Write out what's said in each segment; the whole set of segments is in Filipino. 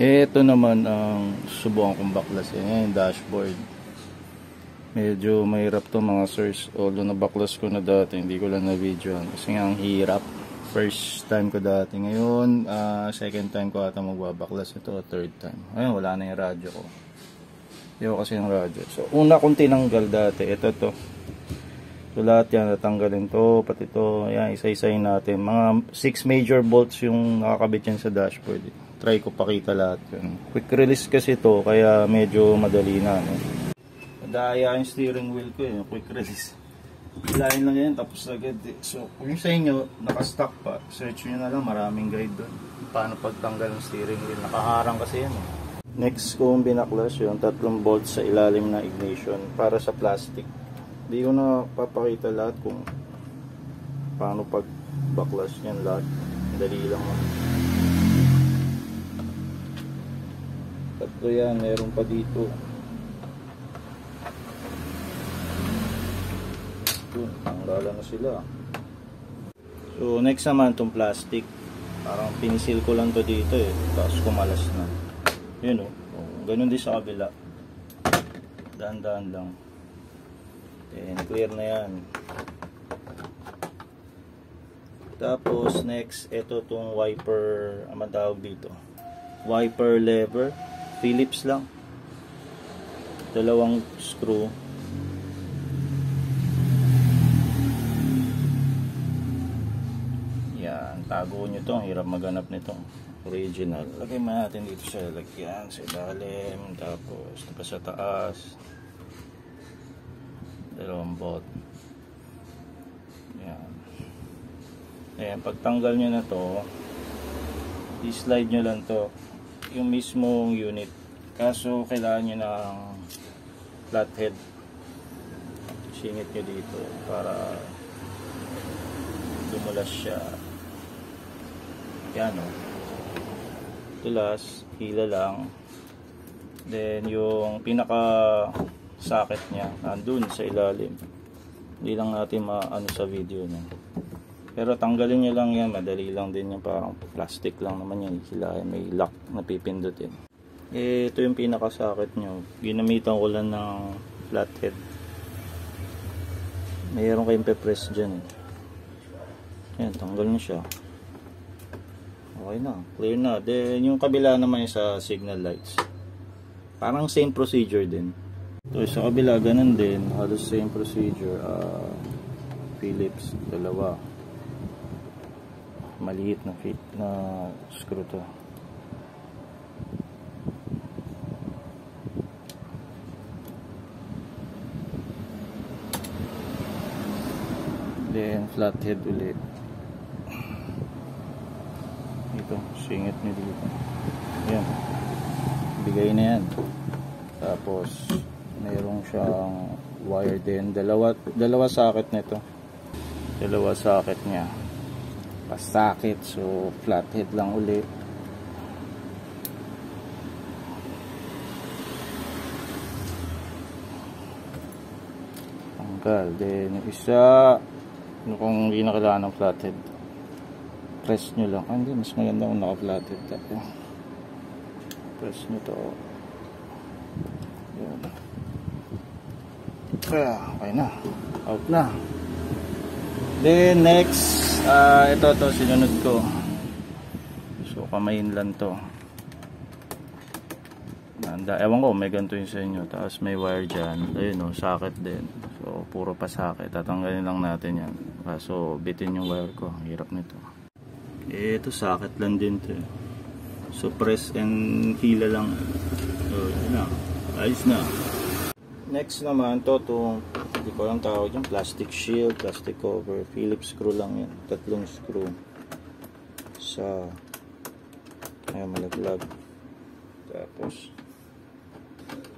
Ito naman ang subukan kong baklasin. Yan yung dashboard. Medyo mahirap to mga sirs. Although nabaklas ko na dati, hindi ko lang na videoan kasi nga ang hirap. First time ko dati. Ngayon, second time ko ata magbabaklas ito, third time. Ayun, wala na yung radyo ko. Hindi ko kasi yung radyo. So, una kong tinanggal dati. Ito to. So, lahat yan, natanggalin to, pati to. Ayan, isa-isayin natin. Mga 6 major bolts yung nakakabit yan sa dashboard. Try ko pakita lahat yun. Quick release kasi to, kaya medyo madali na. No? Daya yung steering wheel ko yun, quick release. Lain lang yan, tapos agad. So, kung sa inyo, nakastock pa, search nyo na lang, maraming guide doon. Paano pagtanggal ng steering wheel. Nakaharang kasi yan. Next kong binaklas yung 3 bolts sa ilalim na ignition para sa plastic. Hindi ko na papakita lahat kung paano pagbaklas nyan lahat. Dali lang. Tatlo yan, meron pa dito. Tanggalan na sila. So next naman itong plastic. Parang pinisil ko lang to dito eh. Tapos kumalas na. Yun o. Ganun din sa kabila. Daan-daan lang. Then clear na yan. Tapos next, ito itong wiper. Ang tawag dito. Wiper lever. Phillips lang. 2 screw. Yan, tago nyo to. Ang hirap maghanap nitong original. Lagay mo natin dito sa lagyan, sa ilalim, tapos sa taas. 2 bolt. Yan. Ayan, pagtanggal nyo na to, i-slide nyo lang to yung mismong unit. Kaso kailangan nyo ng flathead. Singit nyo dito para dumulas siya. Yan o. Tulas, hila lang. Then yung pinaka socket nya nandun sa ilalim. Hindi lang natin maano sa video niya. Pero tanggalin nyo lang yan, madali lang din yung parang plastic lang naman yan. Sila may lock na pipindutin. Ito yung pinaka socket nyo. Ginamitan ko lang ng flathead. Mayroon kayong pe-press dyan. Yan, tanggal na siya. Okay na, clear na. Then yung kabila naman yung sa signal lights. Parang same procedure din. So sa kabila ganun din, halos same procedure. Phillips, 2. Maliit na fit na screw to. Then flathead ulit. Ito, singit nyo dito. Ayan. Bigay na yan. Tapos mayroong siyang wire din. Dalawa socket nito. 2 socket niya. Pasakit. So flathead lang ulit. Tanggal. Then yung isa, kung hindi na kailangan ng flathead, press nyo lang. Hindi, mas maganda kung naka-flathead. Press nyo to. Yan. Kaya, okay na. Out na. Then next, ito sinunod ko. So kamayin lang to. Ewan ko, may ganito yung sa inyo. Tapos may wire dyan. Ayun o, socket din. So puro pa socket. Tatanggalin lang natin yan. So bitin yung wire ko. Hirap nito. Ito socket lang din to. So press and hila lang. So yun na. Ayos na. Next naman to, hindi ko lang tawag yung plastic shield, plastic cover, Phillips screw lang yan. 3 screw sa malaglag. Tapos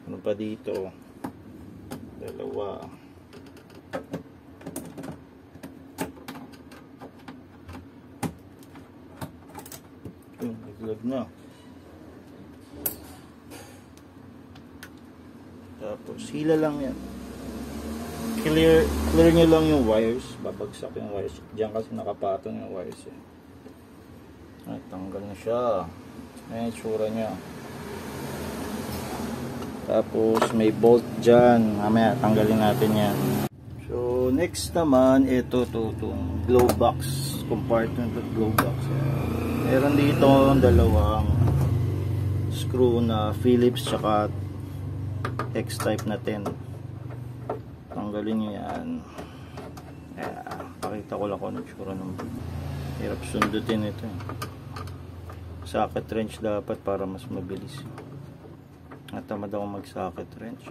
ano pa dito, 2. Yung malaglag na. Tapos hila lang yan. Clear nyo lang yung wires. Babagsak yung wires. Diyan kasi nakapatong yung wires eh. Ay, tanggal na siya. Ayan yung tsura niya. Tapos may bolt dyan. Mamaya tanggalin natin yan. So next naman, ito itong glove box. Compartment of glove box. Meron dito dalawang screw na Phillips tsaka X-type na 10. Tanggalin nyo yan. Pakita ko lang kung ano tsura ng hirap sundutin ito. Socket wrench dapat para mas mabilis. Natamad ako mag socket wrench.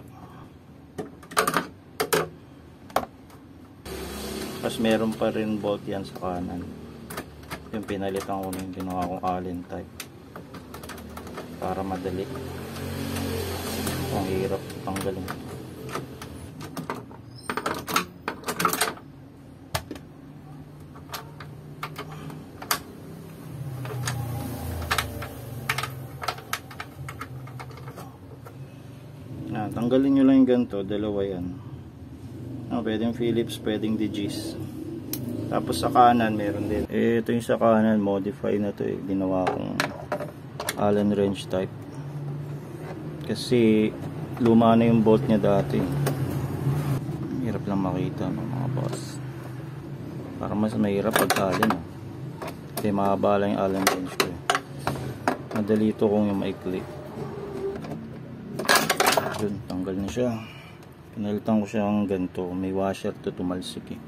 Tapos meron pa rin bolt yan sa kanan. Yung pinalitan ko na yung ginawa kong Allen type para madali. Ang hirap tanggalin. Tanggalin nyo lang yung ganito, dalawa yan. Pwedeng Phillips, pwedeng Digis. Tapos sa kanan meron din. Ito yung sa kanan, modify na to ginawa kong Allen wrench type. Kasi luma na yung bolt niya dati. Hirap lang makita mga boss. Para mas mahirap pag Allen. Kasi mahaba lang yung Allen wrench ko. Madali ito kung yung maikli. Yun, tanggal na siya. Pinalitan ko siya ng ganito. May washer to tumalsik eh.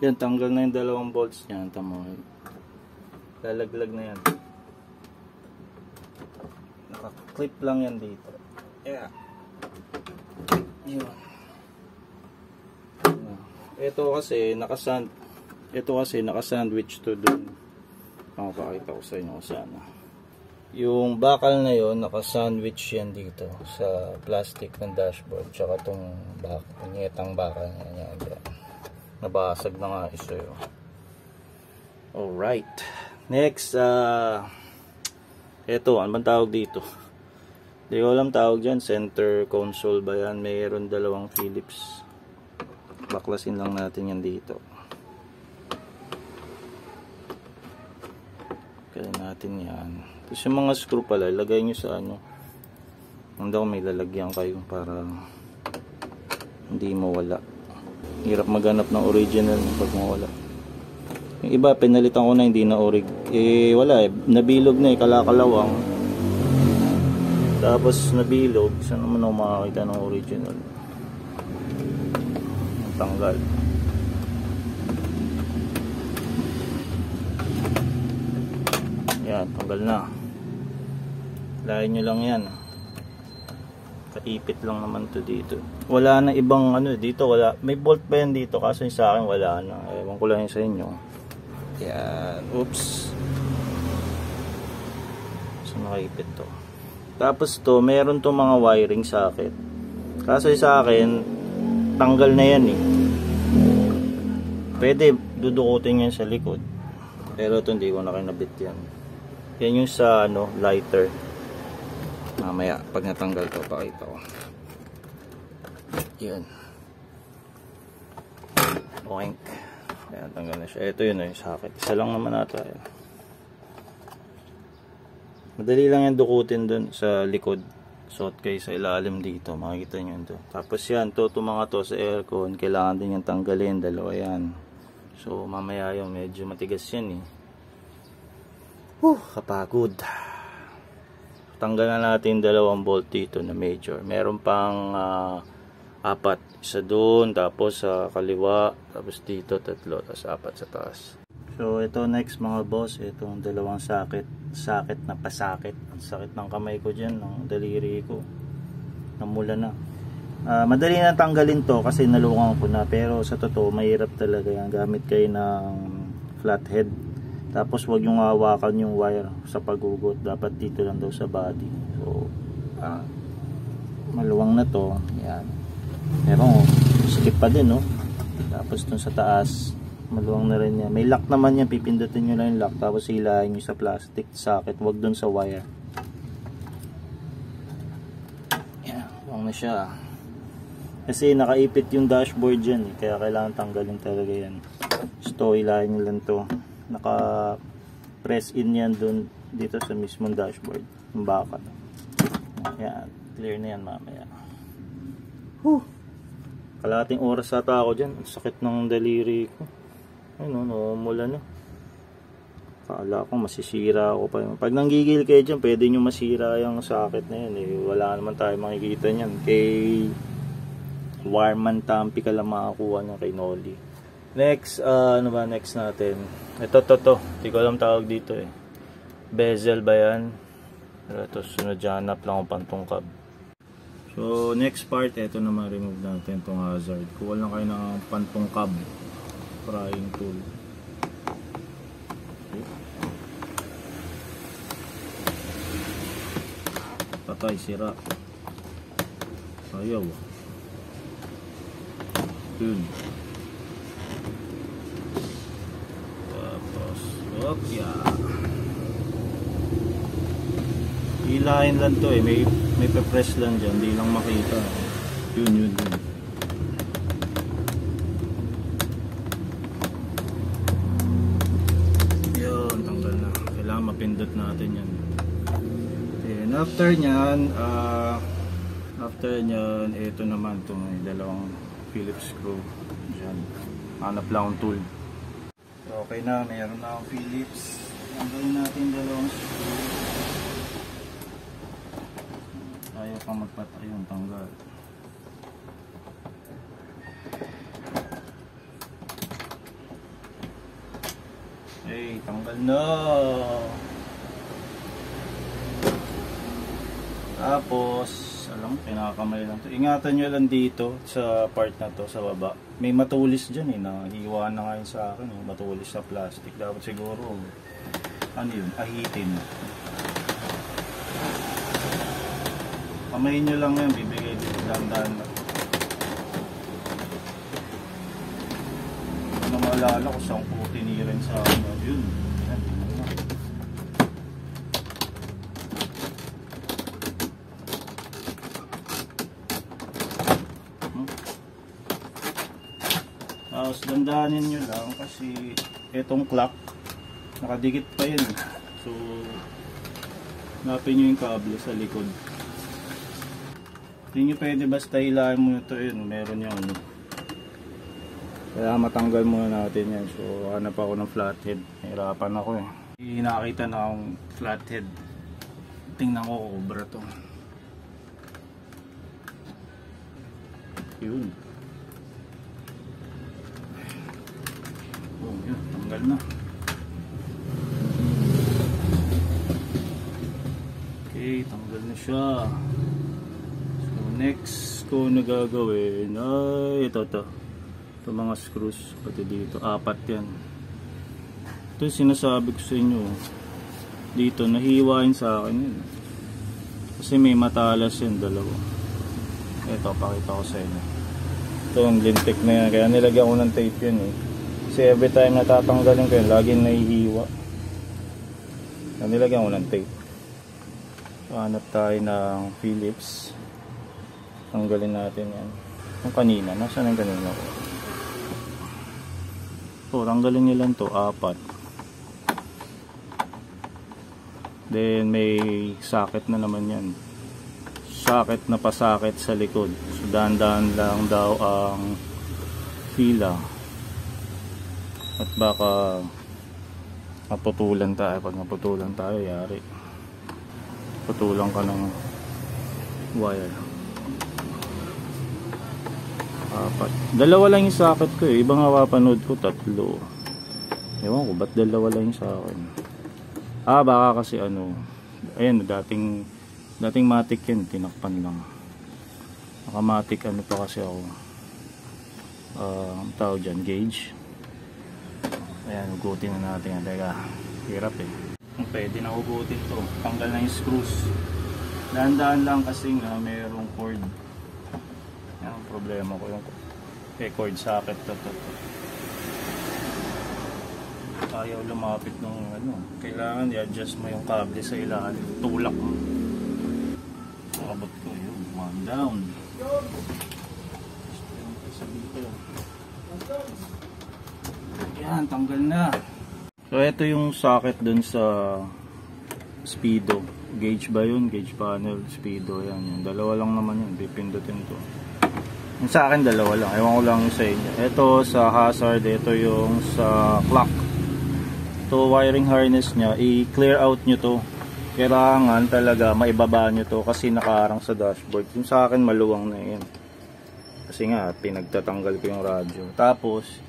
Yan, tanggal na yung dalawang bolts niya. Tama. Lalaglag na yan. Naka-clip lang yan dito. Yeah. Yun. Ito kasi naka-sandwich to dun. Pakita ko sa inyo sana. Yung bakal na yon naka-sandwich yan dito sa plastic ng dashboard. Tsaka itong panyetang bakal niya. Nabasag na nga isa yun. Alright. Next, ito, ano bang tawag dito? Hindi ko alam tawag dyan. Center console ba yan? Mayroon dalawang Phillips. Baklasin lang natin yan dito. Kaya natin yan. Tapos yung mga screw pala, ilagay nyo sa ano. Hindi ako may lalagyan kayo para hindi mawala. Hirap maghanap ng original pag mawala. Yung iba, pinalitan ko na hindi na orig. Wala nabilog na kalakalawang. Tapos nabilog. Saan naman ako makakita ng original? Tanggal. Yan, tanggal na. Lahin nyo lang yan. Kaipit lang naman to dito. Wala na ibang ano dito, wala. May bolt pa yan dito kaso yung sa akin wala na. Ewan ko lang yung sa inyo. Yan, oops. So nakaipit to. Tapos to, meron to mga wiring socket. Kaso yung sa akin, tanggal na yan eh. Pwede dudukutin yan sa likod. Pero ito hindi ko na kinabit yan. Yan yung sa ano, lighter. Mamaya pag natanggal to pakita ko. Yan. Oink. Ayan, tanggal na siya. Ito yun yung socket. Isa lang naman ata yan. Madali lang yan dukutin dun sa likod. Suot kayo sa ilalim dito. Makikita nyo ito. Tapos yan, to mga to sa aircon. Kailangan din yung tanggalin. Dalawa yan. So mamaya yung medyo matigas yan eh. Kapagod. Tanggal na natin dalawang bolt dito na major. Meron pang 4. Isa doon, tapos sa kaliwa, tapos dito 3, tapos 4 sa taas. So ito next mga boss, itong dalawang socket na pasakit. Ang sakit ng kamay ko dyan, ng daliri ko. Namula na. Madali na tanggalin to kasi nalungan ko na. Pero sa totoo, mahirap talaga yan. Gamit kayo ng flathead. Tapos wag yung hawakan yung wire sa paghugot. Dapat dito lang daw sa body. So, maluwang na to. Yan. Pero, skip pa din, no? Tapos dun sa taas, maluwang na rin yan. May lock naman yan. Pipindutin nyo lang yung lock. Tapos hilahin nyo sa plastic socket. Wag dun sa wire. Yan. Luwang na siya. Kasi nakaipit yung dashboard dyan. Kaya kailangan tanggalin talaga yan. So, hilahin nyo lang to. Naka press in yan dun dito sa mismong dashboard. Yung baka. Yan, clear na yan mamaya. Kalahating oras ata ako dyan. Ang sakit ng daliri ko. Ayun, namumula na. Kala ko masisira ako pa yun. Pag nanggigil kayo dyan, pwede nyo masira yung sakit na yun. Wala naman tayo makikita nyan. Kay Warman Tampi ka lang makakuha niya kay Noli. Next, ano ba next natin? Ito. Hindi ko alam tawag dito eh. Bezel ba yan? Ito, sunod dyan. Hanap lang akong pantungkab. So, next part, ito naman remove natin itong hazard. Kuha lang kayo ng pantungkab. Prying tool. Patay, sira. Ayaw. Yun. Tapos, opya. Hilahin lang to eh. May pe-press lang dyan. Hindi lang makita. Yun. Yun, tanggal na. Kailangan mapindot natin yan. And after nyan, ito naman itong dalawang Phillips screw dyan. Hanap lang ang tool. So, okay na, mayroon na akong Phillips. Tanggalin natin dalawang screw. Ayaw pang magpatay yung tanggal. Hey, tanggal na. Tapos, alam mo, pinakamay lang to. Ingatan nyo lang dito sa part na to, sa baba. May matulis dyan eh, nahiwa na ngayon sa akin eh. Matulis sa plastic. Dapat siguro, ano yun, ahitin. Kamayin nyo lang yan, bibigay dito dahan-dahan lang. Ano maalala ko saan ko tinirin sa ano, yun. Yan, tapos dandanin nyo lang kasi etong clock nakadikit pa yun. So napin nyo yung kable sa likod. Hindi nyo pwede basta hilahin mo ito yun. Meron yung ano. Kaya matanggal muna natin yan. So hanap ako ng flathead. Hirapan ako eh. Nakakita na akong flathead. Tingnan ko cobra to. Yun. Oh, yun, tanggal na. Okay, tanggal na siya. So, next ko na gagawin ay ito. Ito mga screws, pati dito. 4 yan. Ito yung sinasabi ko sa inyo. Dito, nahiwain sa akin yun. Kasi may matalas yun, dalawa. Ito, pakita ko sa inyo. Ito, ang lintik na yan. Kaya nilagyan ko ng tape yun eh. Kasi every time natatanggalin ko yun, laging nahihiwa. Kaya nilagyan ko ng tape. So, hanap tayo ng Phillips. Tanggalin natin yan. Yung kanina, nasaan yung kanina ko? So, tanggalin nyo lang to, 4. Then, may socket na naman yan. Socket na pasakit sa likod. So, dahan-dahan lang daw ang fila. At baka maputulan tayo. Pag naputulan tayo, yari. Putulan ka ng wire. 4. Dalawa lang yung socket ko eh. Ibang mapapanood ko 3. Ewan ko ba't dalawa lang yung sa akin. Baka kasi ano, ayan, dating matic yan, tinakpan lang. Nakamatic ano pa kasi ako. Ang tawag dyan, gauge. Ayan, hugutin na natin yan. Teka, hirap eh. Pwede na hugutin to. Tanggal na yung screws. Dahan-dahan lang kasi nga mayroong cord. Yan ang problema ko yung cord socket to. Ayaw lumapit ng ano. Kailangan i-adjust mo yung kable sa ilalim. Tulak mo. Abot ko yun. 1 down. Yan, tanggal na. So ito yung socket dun sa Speedo. Gauge ba yun? Gauge panel, speedo, yan. Yung dalawa lang naman yun, pipindutin to. Yung sa akin dalawa lang, ewan ko lang sa inyo. Ito sa hazard, ito yung sa clock. To wiring harness nya, i-clear out nyo to. Kailangan talaga maibaba nyo to kasi nakaharang sa dashboard. Yung sa akin maluwang na yan. Kasi nga, pinagtatanggal ko yung radyo. Tapos,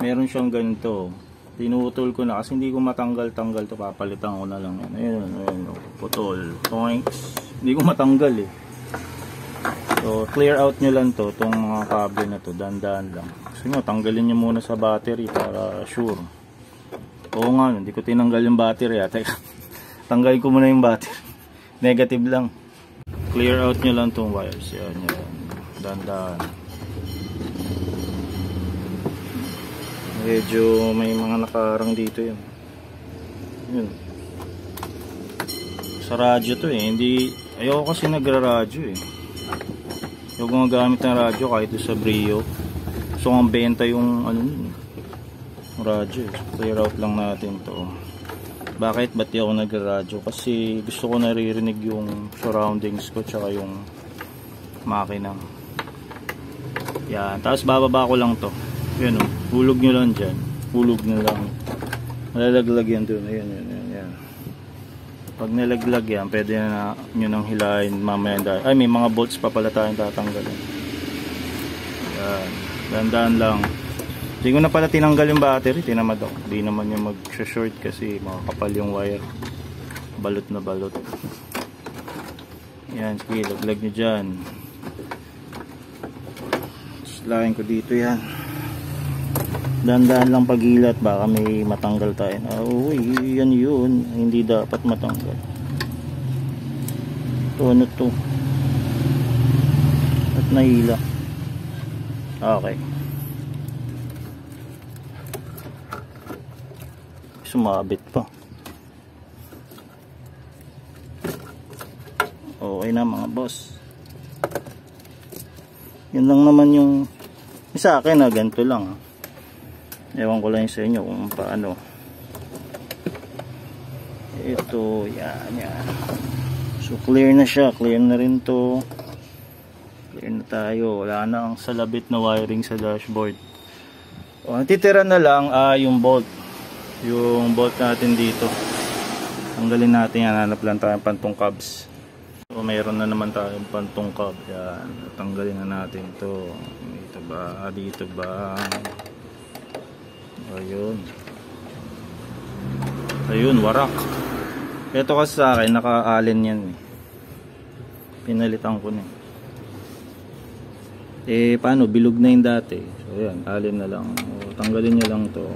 meron siyang ganito. Tinutol ko na kasi hindi ko matanggal-tanggal to. Papalitan ko na lang yan. Ayun, ayun, putol. Points. Hindi ko matanggal eh. So, clear out nyo lang to. Itong mga cable na to. Dandan lang. Kasi nga, tanggalin nyo muna sa battery para sure. Oo nga, hindi ko tinanggal yung battery. Teka, tanggalin ko muna yung battery. Negative lang. Clear out nyo lang itong wires. Yan, yan. Dandan. Medyo may mga nakaharang dito yun. Yun. Sa radyo to eh. Hindi, ayoko kasi nagra-radyo eh. Yung gumagamit ng radyo kahit sa Brio. So ang benta yung ano yun, radyo. So, clear out lang natin to. Bakit? Ba't di ako nagra-radyo? Kasi gusto ko naririnig yung surroundings ko tsaka yung makina. Yan. Tapos bababa ko lang to. Yan o. Hulog nyo lang dyan. Hulog nyo lang. Malalaglag yan dun. Ayan, yan, yan, yan. Pag nalaglag yan, pwede na nyo nang hilahin mamaya dahil. Ay, may mga bolts pa pala tayong tatanggalin. Yan. Dandaan lang. Hindi ko na pala tinanggal yung battery. Tinamad ako. Hindi naman yung mag-short kasi makakapal yung wire. Balot na balot. Yan. Sige, laglag nyo dyan. Lain ko dito yan. Dandaan lang pag-ilat. Baka may matanggal tayo. Uy, yan yun. Hindi dapat matanggal. Ito, ano to? At nahila. Okay. Sumabit pa. Okay na mga boss. Yun lang naman yung sa akin na ganito lang. Ewan ko lang sa inyo kung paano. Ito, yan, yan. So clear na siya. Clear na rin to. Clear na tayo. Wala na ang salabit na wiring sa dashboard. O, natitira na lang yung bolt. Yung bolt natin dito. Tanggalin natin yan. Hanap lang tayong pantong cabs. So mayroon na naman tayong pantong cab. Yan. Tanggalin na natin to. Dito ba? Dito ba? Ayun. Ayun, warak. Ito kasi sa akin, naka-allen yan eh. Pinalitan ko na eh. Paano? Bilog na yung dati. So yan, allen na lang. O, tanggalin nyo lang to.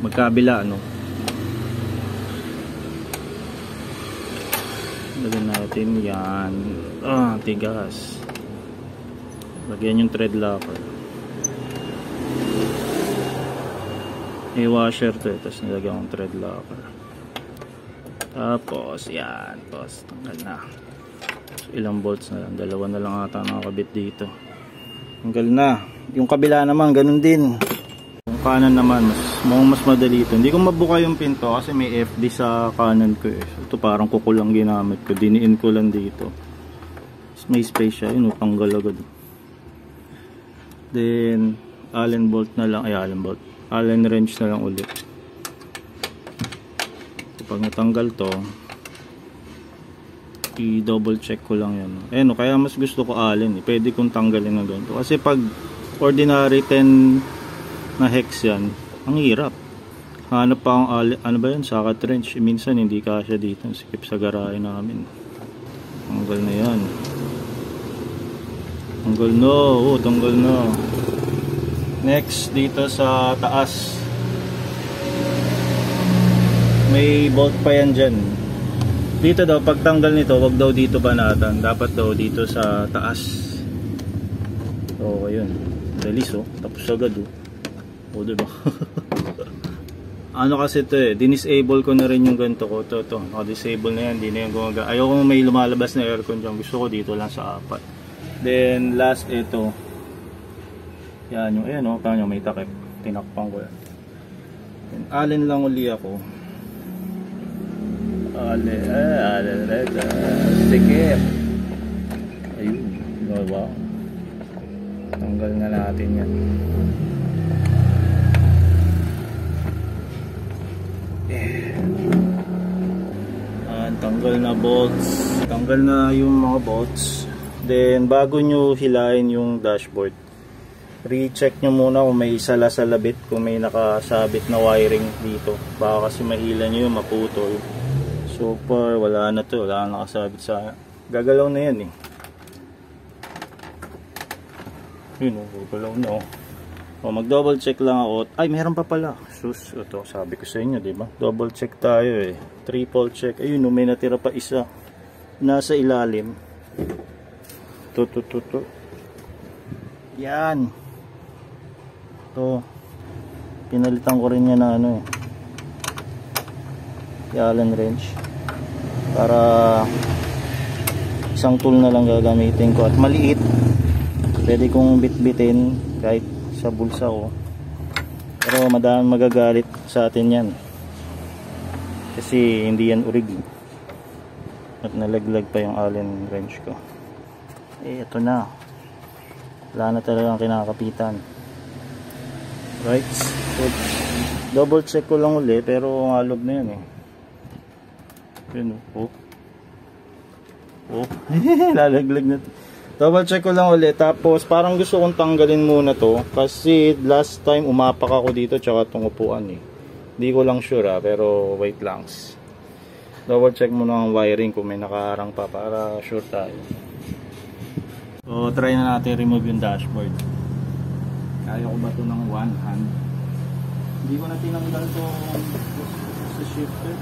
Magkabila, ano? Lagyan natin yan. Tigas. Lagyan yung thread locker. Washer to, tapos nilagyan kong thread locker. Tapos yan, tapos tanggal na. So, ilang bolts na lang, dalawa na lang ata nakakabit dito. Tanggal na. Yung kabila naman ganun din. Yung kanan naman mas madali ito. Hindi ko mabuka yung pinto kasi may FD sa kanan ko eh. So, ito parang kuko lang ginamit ko, diniin ko lang dito. Tapos, may space siya, yun, tanggal agad. Then Allen bolt na lang, Allen wrench na lang ulit. Kapag natanggal to, i-double check ko lang yan. Kaya mas gusto ko Allen eh. Pwede kong tanggalin ng ganito. Kasi pag ordinary 10 na hex yan, ang hirap. Hanap pa akong ano ba yun? Socket wrench. Minsan hindi kasya dito. Skip sa garahe namin. Tanggal na yan. Tanggal no. Tanggal no. Next, dito sa taas. May bolt pa yan dyan. Dito daw, pagtanggal nito, wag daw dito banatan. Dapat daw dito sa taas. So, ayun. Dalis oh. Tapos agad oh. O, diba? Ano kasi ito eh. Dinisable ko na rin yung ganito ko. Ito. Naka-disable na yan. Hindi na yung gumaga. Ayoko may lumalabas na aircon dyan. Gusto ko dito lang sa apat. Then, last ito. Yan yung, ayan o, paano may takip. Tinakpan ko yan. Allen lang uli ako. Sikip. Ayun, diba? Tanggal nga natin yan. Tanggal na bolts. Tanggal na yung mga bolts. Then bago nyo hilahin yung dashboard, recheck nyo muna kung may sala-salabit, kung may nakasabit na wiring dito. Baka kasi mahila nyo yung maputol. So far wala na to, wala na nakasabit sa, gagalaw na yan eh. Yun o, gagalaw na o. O, mag double check lang ako. Ay, meron pa pala. Sus, ito, sabi ko sa inyo, diba? Double check tayo eh. Triple check. Ayun, may natira pa isa. Nasa ilalim. To. Yan. To. Pinalitan ko rin yan na ano eh. Allen wrench. Para isang tool na lang gagamitin ko. At maliit. Pwede kong bit-bitin kahit sa bulsa ko, pero madami magagalit sa atin yan kasi hindi yan urig at nalaglag pa yung Allen wrench ko. Eh ito na, wala na talagang kinakapitan. Right, so, double check ko lang uli, pero ngalog na yan eh. Yun oh. Lalaglag na to. Double check ko lang ulit. Tapos parang gusto kong tanggalin muna to. Kasi last time umapak ako dito tsaka itong upuan eh. Hindi ko lang sure pero wait lang. Double check muna ang wiring kung may nakaharang pa para sure tayo. So try na natin remove yung dashboard. Kaya ko ba ito ng one hand? Hindi ko na tinanggal to sa shifter.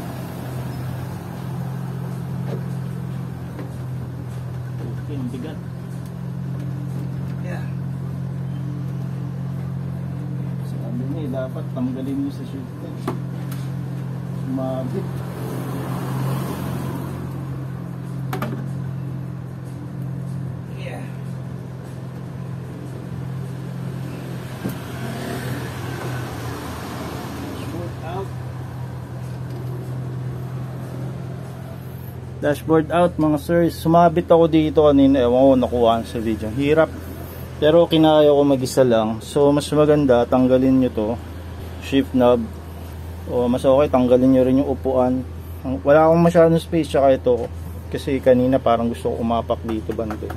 Okay, ang bigat. Sabi niya dapat tanggalin niyo sa shifter. Sumabit. Yeah. Dashboard out mga sirs. Sumabit ako dito kanina. Ewan ko nakuha sa video. Hirap. Pero kinaya ko mag-isa lang. So mas maganda tanggalin nyo to. Shift knob. O mas okay tanggalin nyo rin yung upuan. Wala akong masyadong space tsaka ito. Kasi kanina parang gusto ko umapak dito banda.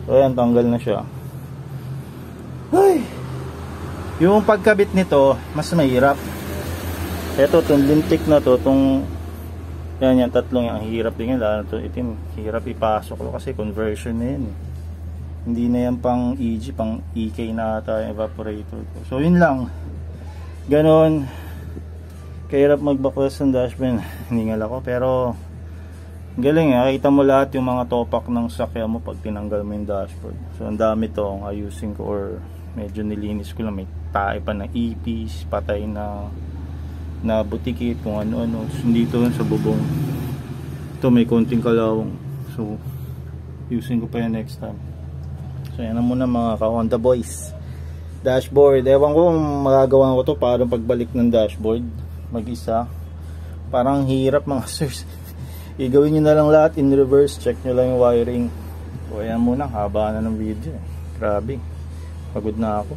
So ayan, tanggal na siya. Ay! Yung pagkabit nito mas mahirap. Ito itong lintik na to. Itong yan tatlong yan. Hirap din yan. Lalo ito itim. Hirap ipasok ko kasi conversion na yan. Hindi na yan pang EG, pang EK na ata yung evaporator ko. So yun lang. Ganon. Kahirap magbaklas ng dashboard. Hiningal ako. Pero galing eh. Nakita mo lahat yung mga topak ng sakya mo pag tinanggal mo yung dashboard. So ang dami to ang ayusin ko or medyo nilinis ko lang. May tae pa ng ipis, patay na butikit, kung ano-ano. So dito sa bubong. Ito may konting kalawang. So using ko pa yan next time. So yan na muna mga ka-Honda boys. Dashboard, ewan ko kung magagawa ko to para pagbalik ng dashboard mag-isa. Parang hirap mga sirs. Igawin nyo na lang lahat in reverse. Check nyo lang yung wiring. So yan muna, haba na ng video. Grabe, pagod na ako.